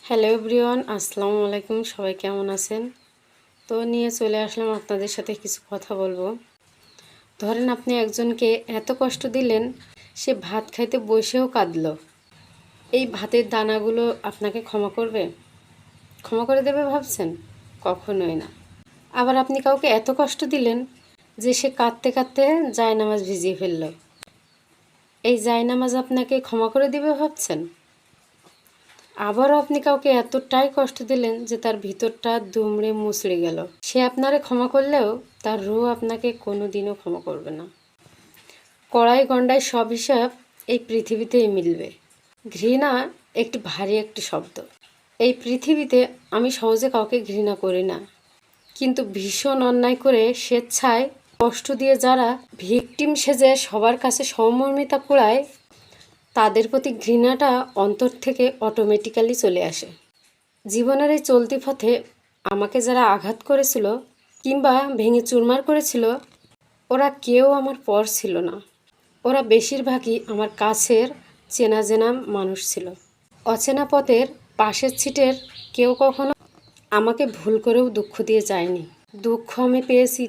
Hello everyone, আসসালামু আলাইকুম। সবাই কেমন আছেন? তো নিয়ে চলে আসলাম আপনাদের সাথে কিছু কথা বলবো। ধরেন আপনি একজনকে এত কষ্ট দিলেন, সে ভাত খাইতে বসেও কাঁদলো। এই ভাতের দানাগুলো আপনাকে ক্ষমা করবে? ক্ষমা করে দেবে ভাবছেন? কখনোই না। আবার আপনি কাউকে এত কষ্ট দিলেন যে সে কাঁদতে কাঁদতে জায়নামাজ ভিজিয়ে ফেলল। এই জায়নামাজ আপনাকে ক্ষমা করে দিবে ভাবছেন? আবারও আপনি কাউকে এতটাই কষ্ট দিলেন যে তার ভিতরটা দুমড়ে মুচড়ে গেল। সে আপনারে ক্ষমা করলেও তার রূহ আপনাকে কোনো দিনও ক্ষমা করবে না। কড়াই গণ্ডায় সব হিসাব এই পৃথিবীতেই মিলবে। ঘৃণা একটি ভারী একটি শব্দ। এই পৃথিবীতে আমি সহজে কাউকে ঘৃণা করি না, কিন্তু ভীষণ অন্যায় করে স্বেচ্ছায় কষ্ট দিয়ে যারা ভিকটিম সেজে সবার কাছে সহমর্মিতা কুড়ায়, তাদের প্রতি ঘৃণাটা অন্তর থেকে অটোমেটিক্যালি চলে আসে। জীবনের এই চলতি পথে আমাকে যারা আঘাত করেছিল কিংবা ভেঙে চুরমার করেছিল, ওরা কেউ আমার পর ছিল না। ওরা বেশিরভাগই আমার কাছের চেনা জেনা মানুষ ছিল। অচেনা পথের পাশের ছিটের কেউ কখনো আমাকে ভুল করেও দুঃখ দিয়ে যায়নি। দুঃখ আমি পেয়েছি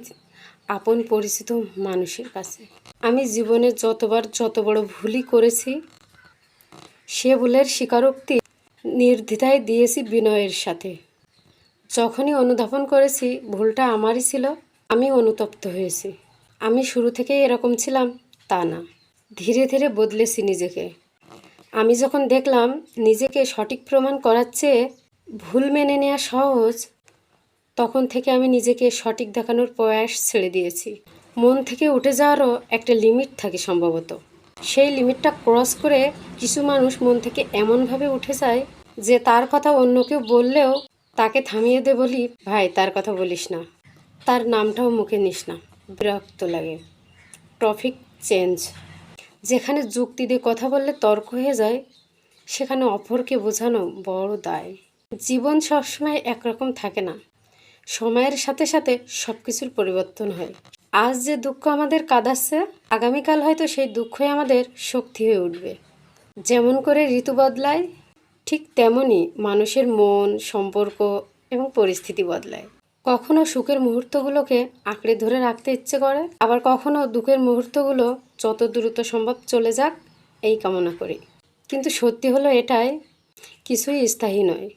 আপন পরিচিত মানুষের কাছে। আমি জীবনে যতবার যত বড় ভুলই করেছি, সে ভুলের স্বীকারোক্তি নির্দ্বিধায় দিয়েছি বিনয়ের সাথে। যখনই অনুধাবন করেছি ভুলটা আমারই ছিল, আমি অনুতপ্ত হয়েছি। আমি শুরু থেকেই এরকম ছিলাম তা না, ধীরে ধীরে বদলেছি নিজেকে। আমি যখন দেখলাম নিজেকে সঠিক প্রমাণ করার চেয়ে ভুল মেনে নেওয়া সহজ, তখন থেকে আমি নিজেকে সঠিক দেখানোর প্রয়াস ছেড়ে দিয়েছি। মন থেকে উঠে যাওয়ারও একটা লিমিট থাকে সম্ভবত। সেই লিমিটটা ক্রস করে কিছু মানুষ মন থেকে এমনভাবে উঠে যায় যে তার কথা অন্য কেউ বললেও তাকে থামিয়ে দে বলি, ভাই তার কথা বলিস না, তার নামটাও মুখে নিস না, বিরক্ত লাগে। Topic change. যেখানে যুক্তি দিয়ে কথা বললে তর্ক হয়ে যায়, সেখানে অপরকে বোঝানো বড় দায়। জীবন সবসময় একরকম থাকে না। সময়ের সাথে সাথে সব কিছুর পরিবর্তন হয়। আজ যে দুঃখ আমাদের কাঁদাচ্ছে, আগামীকাল হয়তো সেই দুঃখই আমাদের শক্তি হয়ে উঠবে। যেমন করে ঋতু বদলায়, ঠিক তেমনই মানুষের মন, সম্পর্ক এবং পরিস্থিতি বদলায়। কখনো সুখের মুহূর্তগুলোকে আঁকড়ে ধরে রাখতে ইচ্ছে করে, আবার কখনো দুঃখের মুহূর্তগুলো যত দ্রুত সম্ভব চলে যাক এই কামনা করি। কিন্তু সত্যি হলো এটাই, কিছুই স্থায়ী নয়।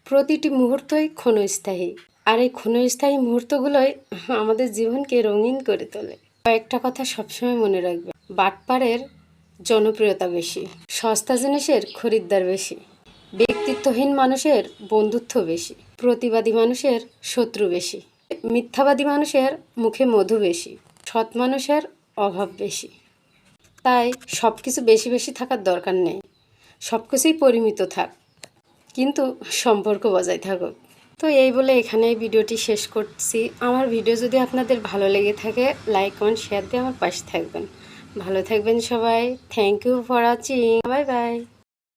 প্রতিটি মুহূর্তই ক্ষণস্থায়ী। আর এই ক্ষণস্থায়ী মুহূর্তগুলোই আমাদের জীবনকে রঙিন করে তোলে। কয়েকটা কথা সবসময় মনে রাখবে। বাটপাড়ের জনপ্রিয়তা বেশি, সস্তা জিনিসের খরিদ্দার বেশি, ব্যক্তিত্বহীন মানুষের বন্ধুত্ব বেশি, প্রতিবাদী মানুষের শত্রু বেশি, মিথ্যাবাদী মানুষের মুখে মধু বেশি, সৎ মানুষের অভাব বেশি। তাই সব কিছু বেশি বেশি থাকার দরকার নেই। সব কিছুই পরিমিত থাক, কিন্তু সম্পর্ক বজায় থাকুক। তো এই বলে এখানেই ভিডিওটি শেষ করছি। আমার ভিডিও যদি আপনাদের ভালো লেগে থাকে, লাইক কমেন্ট শেয়ার দিয়ে আমার পাশে থাকবেন। ভালো থাকবেন সবাই। Thank you for watching. Bye by.